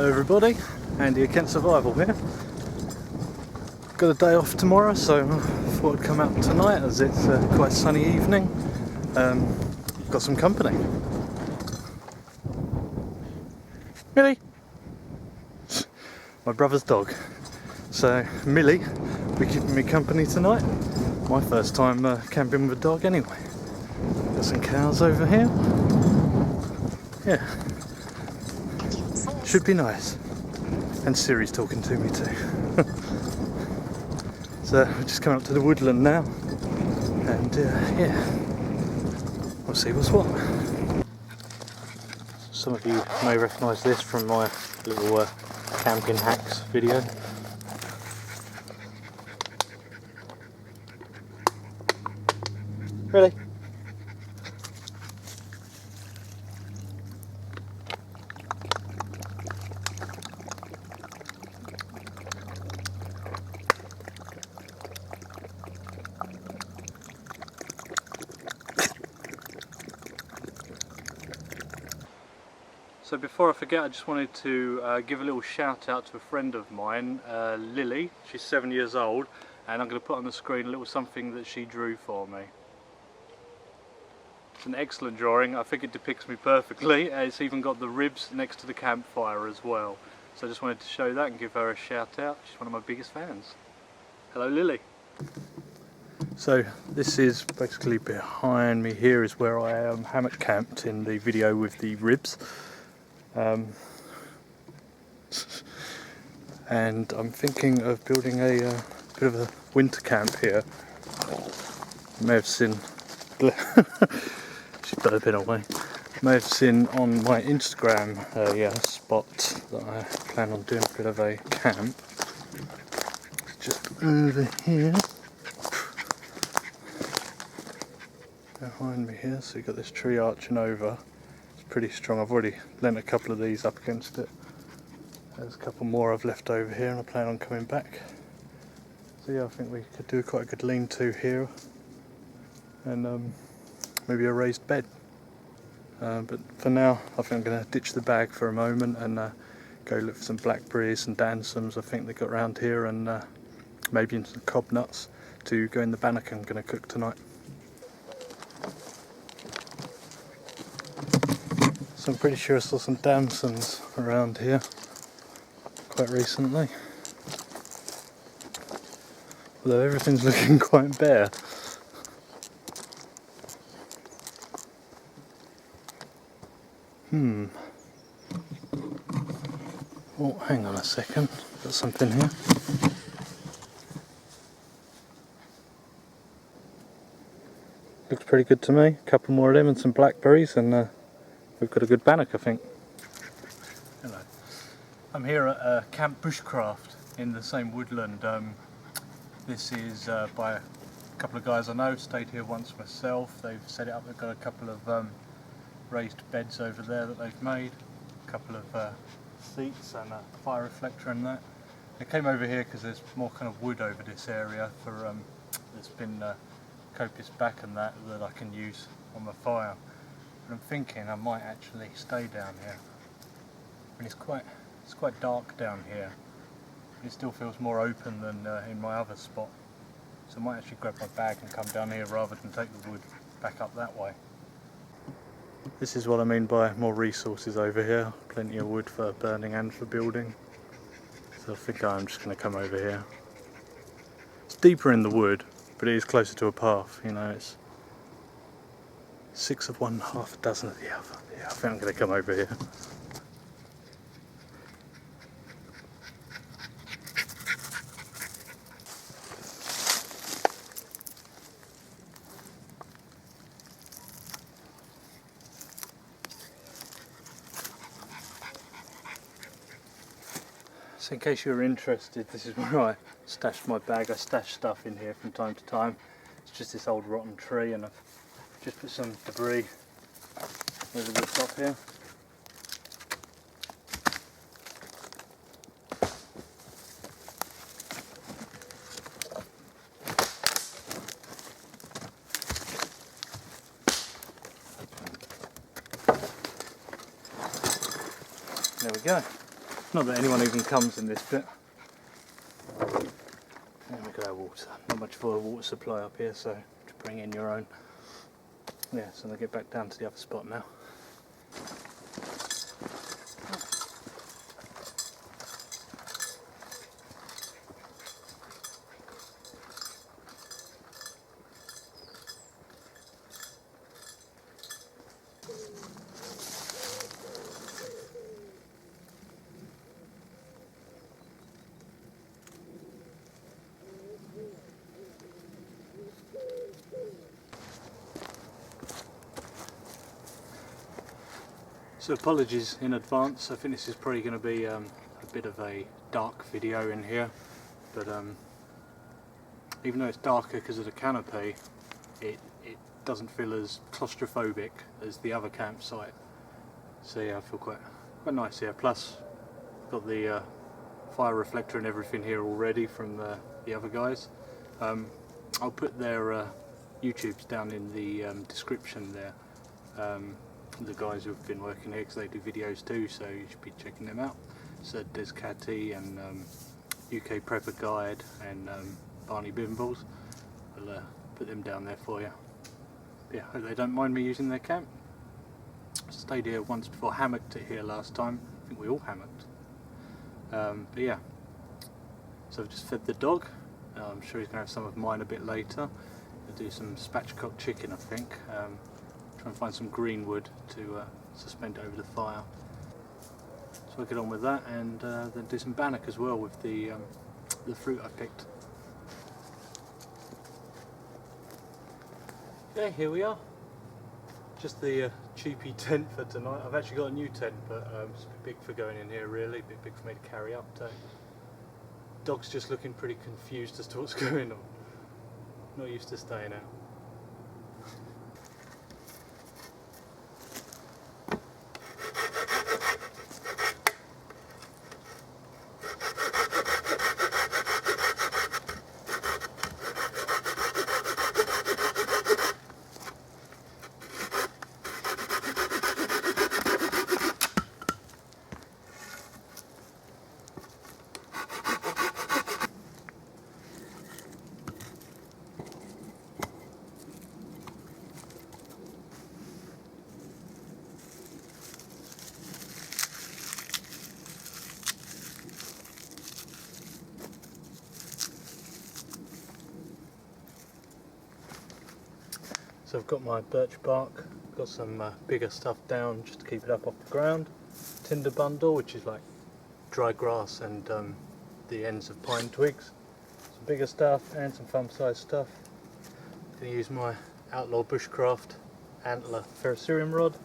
Hello everybody, Andy Against Survival here. Got a day off tomorrow, so I thought I'd come out tonight as it's quite a sunny evening. Got some company. Millie! My brother's dog. So Millie will be keeping me company tonight. My first time camping with a dog anyway. Got some cows over here. Yeah. Should be nice. And Siri's talking to me too. So we're just coming up to the woodland now. And yeah, we'll see what's what. Some of you may recognise this from my little camping hacks video. Really? So before I forget, I just wanted to give a little shout out to a friend of mine, Lily. She's 7 years old, and I'm going to put on the screen a little something that she drew for me. It's an excellent drawing. I think it depicts me perfectly. It's even got the ribs next to the campfire as well. So I just wanted to show that and give her a shout out. She's one of my biggest fans. Hello Lily. So this is basically behind me here is where I am hammock camped in the video with the ribs. And I'm thinking of building a bit of a winter camp here. You may have seen she's burping away. You may have seen on my Instagram a spot that I plan on doing a bit of a camp. Just over here behind me here, so you've got this tree arching over. Pretty strong. I've already lent a couple of these up against it. There's a couple more I've left over here and I plan on coming back. So yeah, I think we could do quite a good lean-to here and maybe a raised bed. But for now I think I'm going to ditch the bag for a moment and go look for some blackberries and damsons I think they got around here, and maybe some cob nuts to go in the bannock I'm going to cook tonight. So I'm pretty sure I saw some damsons around here quite recently. Although everything's looking quite bare. Oh, hang on a second. Got something here. Looks pretty good to me. A couple more of them and some blackberries, and we've got a good bannock, I think. Hello. I'm here at Camp Bushcraft in the same woodland. This is by a couple of guys I know. Stayed here once myself. They've set it up. They've got a couple of raised beds over there that they've made. A couple of seats and a fire reflector and that. I came over here because there's more kind of wood over this area. For there's been copious back and that I can use on the fire. But I'm thinking I might actually stay down here. And it's quite dark down here. It still feels more open than in my other spot. So I might actually grab my bag and come down here rather than take the wood back up that way. This is what I mean by more resources over here. Plenty of wood for burning and for building. So I think I'm just going to come over here. It's deeper in the wood, but it is closer to a path, you know. It's 6 of one, half a dozen of the other. Yeah, I think I'm going to come over here. So in case you're interested, this is where I stashed my bag. I stash stuff in here from time to time. It's just this old rotten tree, and I've just put some debris over the top here. There we go. Not that anyone even comes in this bit. And we've got our water. Not much for a water supply up here, so to bring in your own. Yeah, so I'll get back down to the other spot now. So apologies in advance, I think this is probably going to be a bit of a dark video in here, but even though it's darker because of the canopy, it doesn't feel as claustrophobic as the other campsite. So yeah, I feel quite nice here. Plus, got the fire reflector and everything here already from the other guys. I'll put their YouTubes down in the description there. The guys who've been working here, because they do videos too, so you should be checking them out. So Des Catty and UK Prepper Guide and Barney Bimbles. I'll put them down there for you. Yeah, hope they don't mind me using their camp. Stayed here once before, hammocked it here last time. I think we all hammocked. But yeah, so I've just fed the dog. I'm sure he's going to have some of mine a bit later. I'll do some spatchcock chicken, I think. Try and find some green wood to suspend over the fire. So I'll get on with that, and then do some bannock as well with the fruit I picked. Okay, here we are. Just the cheapy tent for tonight. I've actually got a new tent, but it's a bit big for going in here really, a bit big for me to carry up too. Dog's just looking pretty confused as to what's going on. Not used to staying out. So I've got my birch bark, got some bigger stuff down just to keep it up off the ground. Tinder bundle, which is like dry grass and the ends of pine twigs. Some bigger stuff and some thumb sized stuff. I'm going to use my Outlaw Bushcraft Antler ferrocerium rod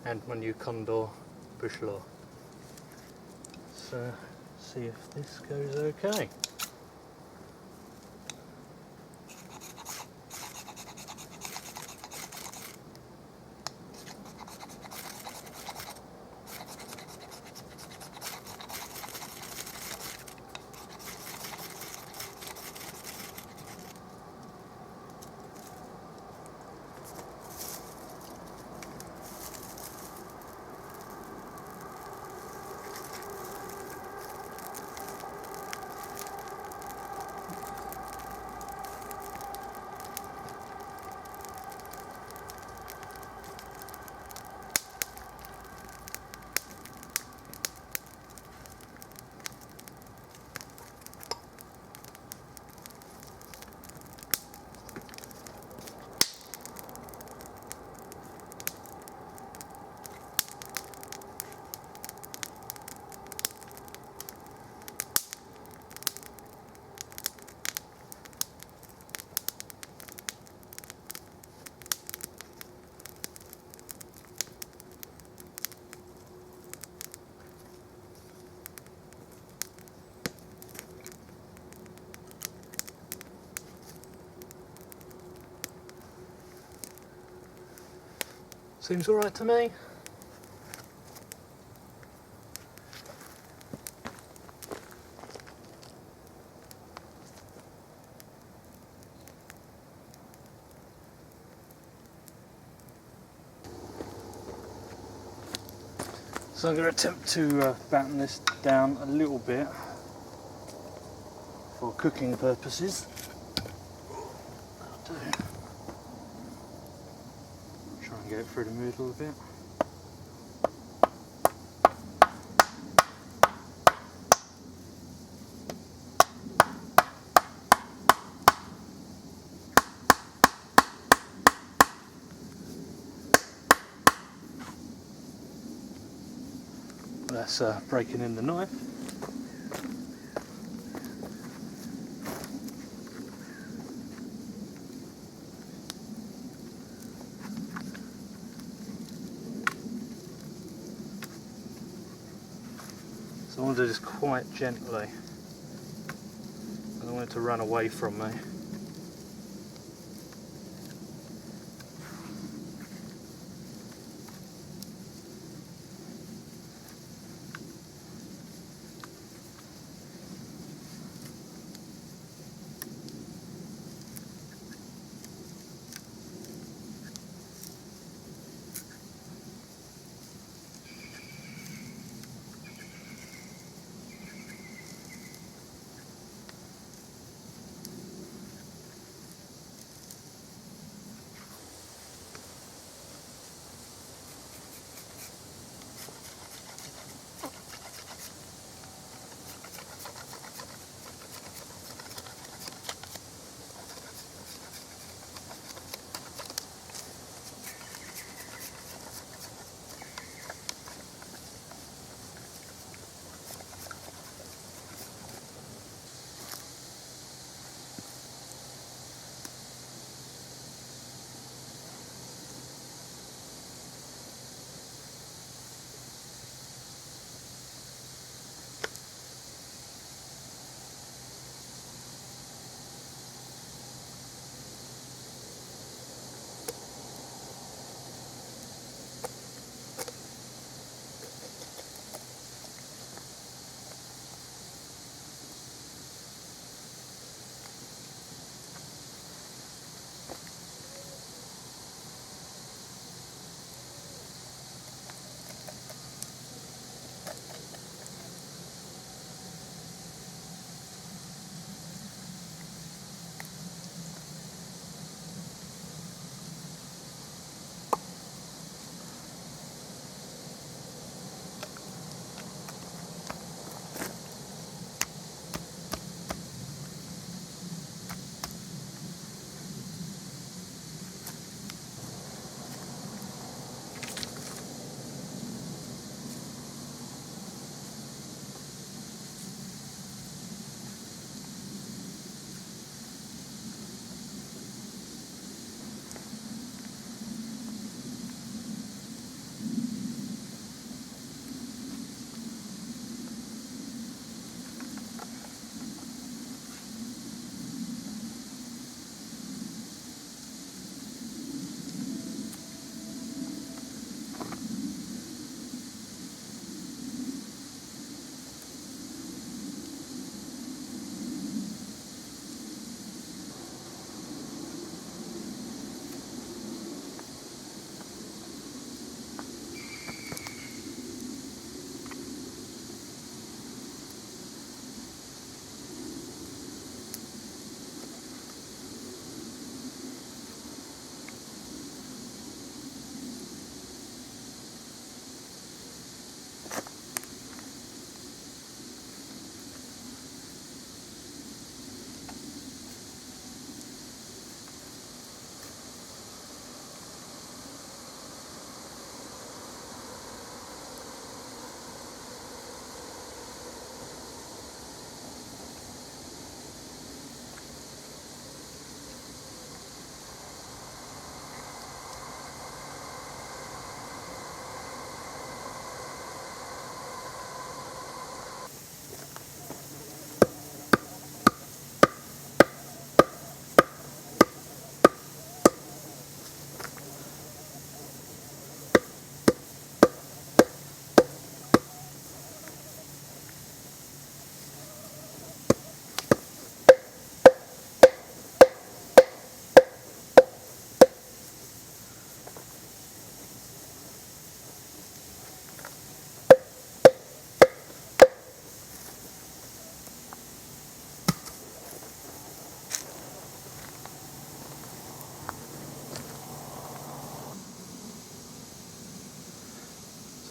and my new Condor bush lure. So see if this goes okay. Seems alright to me. So I'm going to attempt to batten this down a little bit for cooking purposes. That'll do. Try and get it through the middle a bit. That's breaking in the knife. So I want to do this quite gently. I don't want it to run away from me.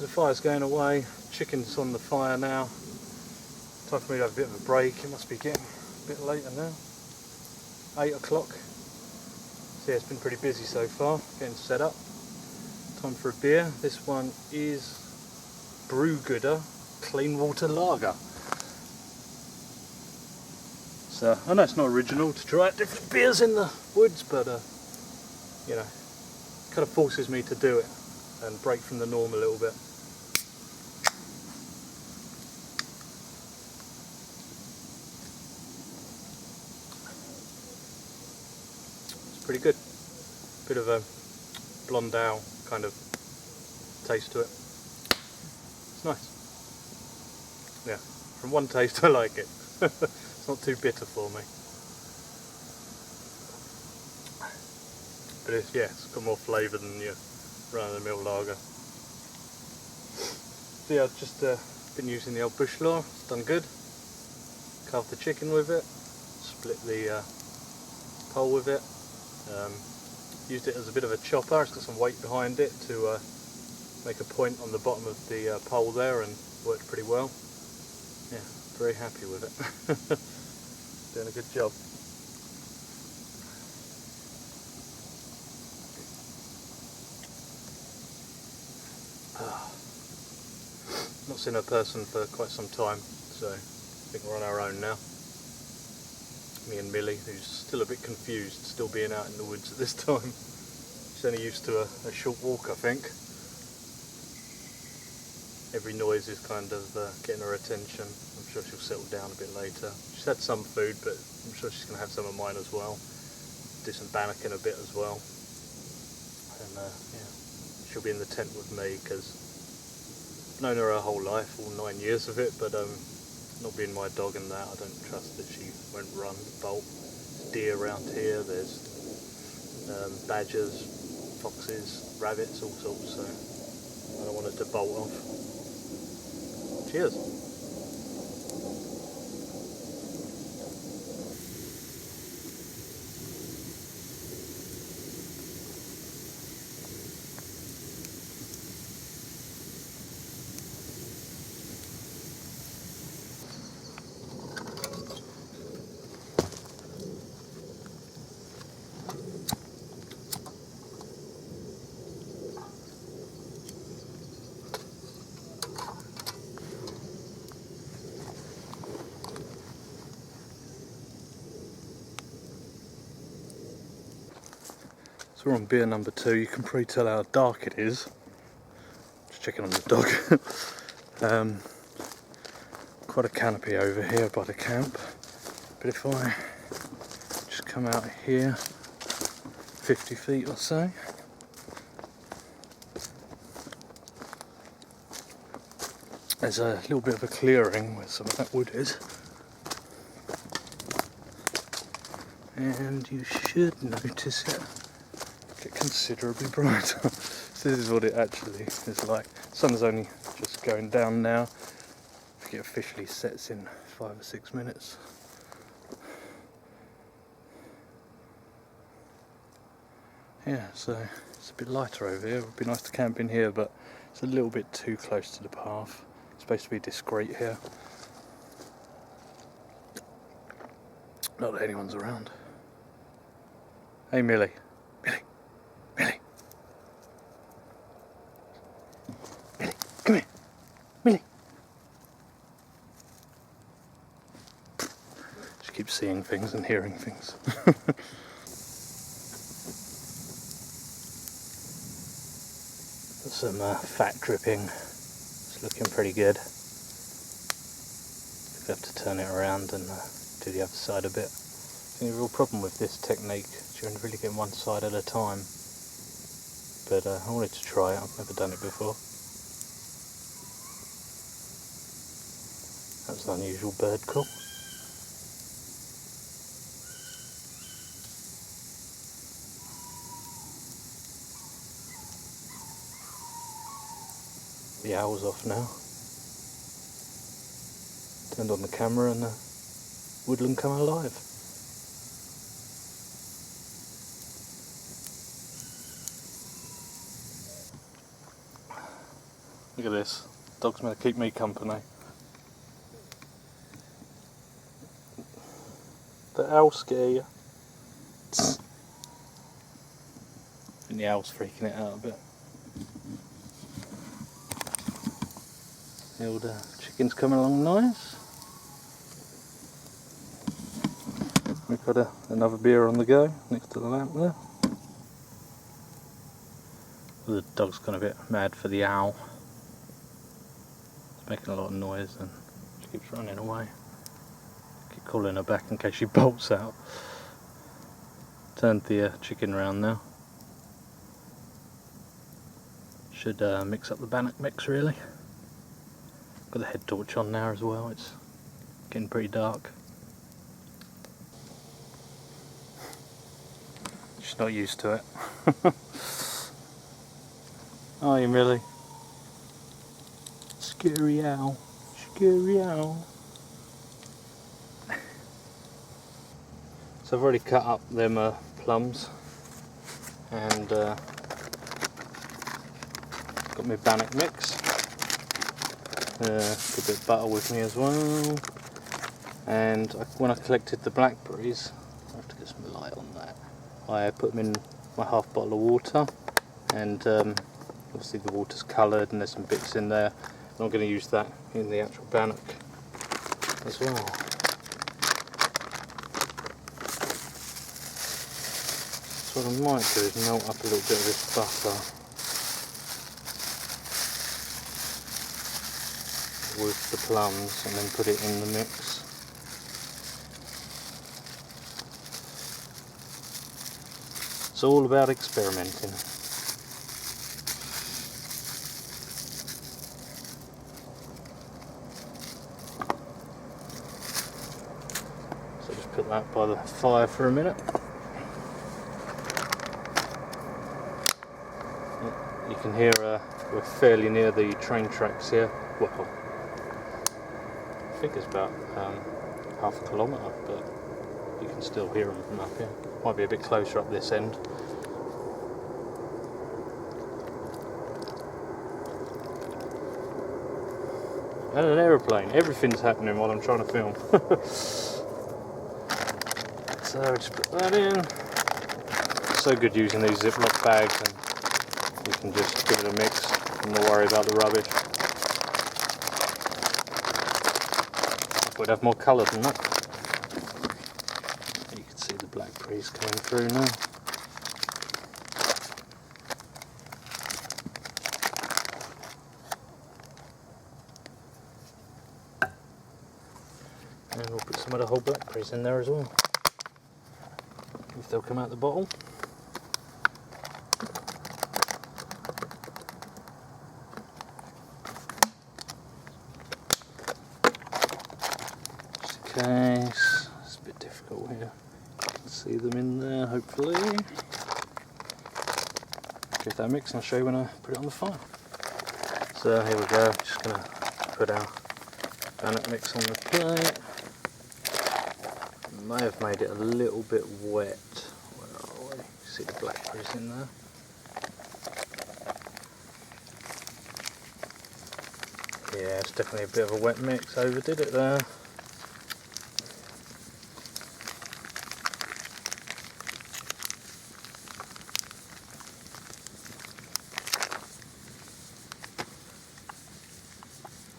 the fire's going away, chicken's on the fire now. Time for me to have a bit of a break. It must be getting a bit later now. 8 o'clock. So yeah, it's been pretty busy so far, getting set up. Time for a beer. This one is Brewgooder Clean Water Lager. So I know it's not original to try out different beers in the woods, but you know, kind of forces me to do it and break from the norm a little bit. It's pretty good. Bit of a blonde ale kind of taste to it. It's nice. Yeah, from one taste I like it. It's not too bitter for me. But it's got more flavour than your run-of-the-mill lager. So yeah, I've just been using the old bush law. It's done good. Carved the chicken with it. Split the pole with it. Used it as a bit of a chopper. It's got some weight behind it to make a point on the bottom of the pole there, and worked pretty well. Yeah, very happy with it. Doing a good job. Not seen a person for quite some time, so I think we're on our own now. Me and Millie, who's still a bit confused, still being out in the woods at this time. She's only used to a short walk, I think. Every noise is kind of getting her attention. I'm sure she'll settle down a bit later. She's had some food, but I'm sure she's going to have some of mine as well. Do some bannock in a bit as well. And yeah, she'll be in the tent with me because I've known her whole life, all 9 years of it, but not being my dog and that, I don't trust that she won't run, bolt. There's deer around here, there's badgers, foxes, rabbits, all sorts, so I don't want her to bolt off. Cheers. So we're on beer number 2. You can probably tell how dark it is. Just checking on the dog. Quite a canopy over here by the camp. But if I just come out here 50 feet or so, there's a little bit of a clearing where some of that wood is. And you should notice it get considerably brighter. So this is what it actually is like. The sun's only just going down now. I think it officially sets in 5 or 6 minutes. Yeah, so it's a bit lighter over here. It would be nice to camp in here, but it's a little bit too close to the path. It's supposed to be discreet here. Not that anyone's around. Hey Millie. Millie. Millie. Millie, come here. Millie. She keeps seeing things and hearing things. Some fat dripping. It's looking pretty good. We have to turn it around and do the other side a bit. I think the real problem with this technique is you're only really getting one side at a time. But I wanted to try it. I've never done it before. That was an unusual bird call. The owl's off now. Turned on the camera and the woodland come alive. Look at this. Dog's going to keep me company. The owl scare you. And the owl's freaking it out a bit. The old chicken's coming along nice. We've got another beer on the go next to the lamp there. The dog's gone a bit mad for the owl. It's making a lot of noise and she keeps running away. Keep calling her back in case she bolts out. Turned the chicken round now. Should mix up the bannock mix really. Got the head torch on now as well, it's getting pretty dark. She's not used to it. Are you, Millie? Scary owl, scary owl. So I've already cut up them plums and got my bannock mix. Got a bit of butter with me as well. And when I collected the blackberries, I have to get some light on that. I put them in my half bottle of water, and obviously the water's coloured and there's some bits in there. And I'm going to use that in the actual bannock as well. So what I might do is melt up a little bit of this butter with the plums and then put it in the mix. It's all about experimenting. So just put that by the fire for a minute. You can hear we're fairly near the train tracks here. Well, I think it's about half a kilometre, but you can still hear them from up here. Might be a bit closer up this end. And an aeroplane. Everything's happening while I'm trying to film. So just put that in. It's so good using these Ziploc bags, and you can just give it a mix and not worry about the rubbish. Would have more colour than that. You can see the blackberries coming through now. And we'll put some of the whole blackberries in there as well, if they'll come out the bottle. Case. It's a bit difficult here. You can see them in there, hopefully. Give that a mix and I'll show you when I put it on the fire. So here we go, just going to put our bannock mix on the plate. May have made it a little bit wet. Where are we? See the blackberries in there. Yeah, it's definitely a bit of a wet mix, overdid it there.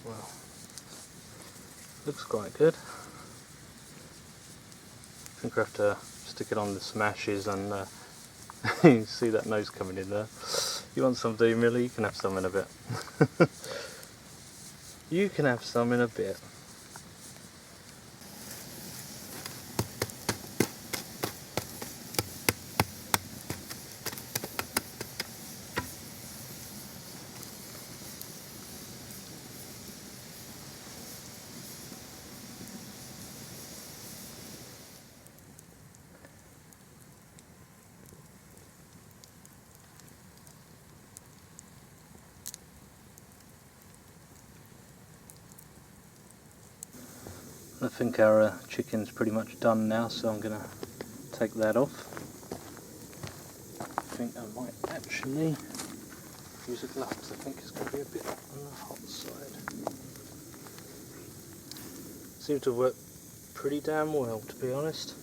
Well, looks quite good. I think I have to stick it on the smashes and you see that nose coming in there. You want some, do you, Millie? You can have some in a bit. You can have some in a bit. I think our chicken's pretty much done now, so I'm going to take that off. I think I might actually use a glove because I think it's going to be a bit on the hot side. Seems to work pretty damn well, to be honest.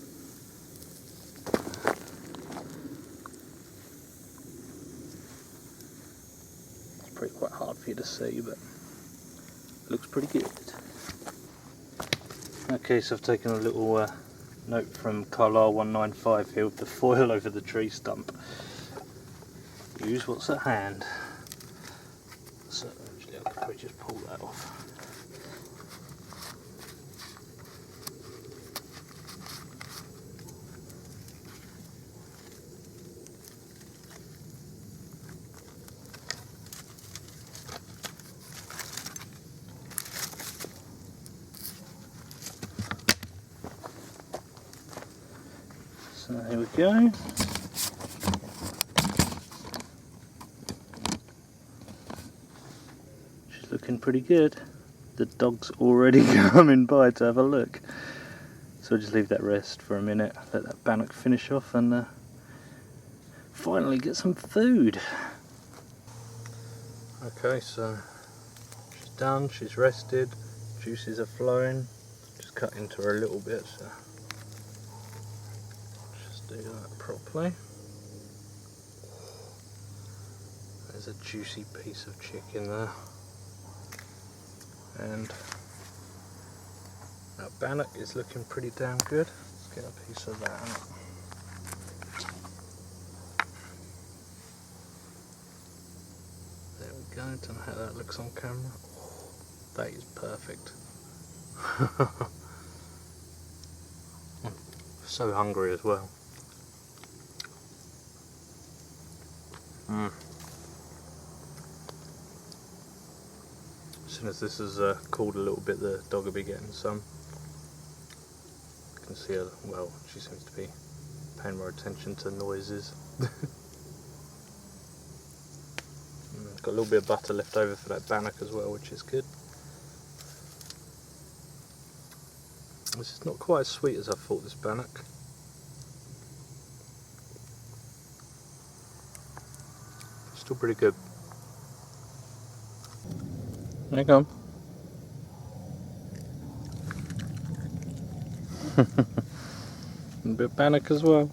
It's probably quite hard for you to see, but it looks pretty good. Okay, so I've taken a little note from Carlisle 195 here with the foil over the tree stump. Use what's at hand. So actually I could probably just pull that off. So here we go. She's looking pretty good. The dog's already coming by to have a look. So I'll just leave that rest for a minute, let that bannock finish off and finally get some food. Okay, so she's done, she's rested, juices are flowing. Just cut into her a little bit, so just do that properly. There's a juicy piece of chicken there. And that bannock is looking pretty damn good. Let's get a piece of that out. There we go, don't know how that looks on camera. Oh, that is perfect. So hungry as well. As soon as this is cooled a little bit, the dog will be getting some. You can see her, well, she seems to be paying more attention to noises. Got a little bit of butter left over for that bannock as well, which is good. This is not quite as sweet as I thought, this bannock. Still pretty good. There you go. A bit of bannock as well.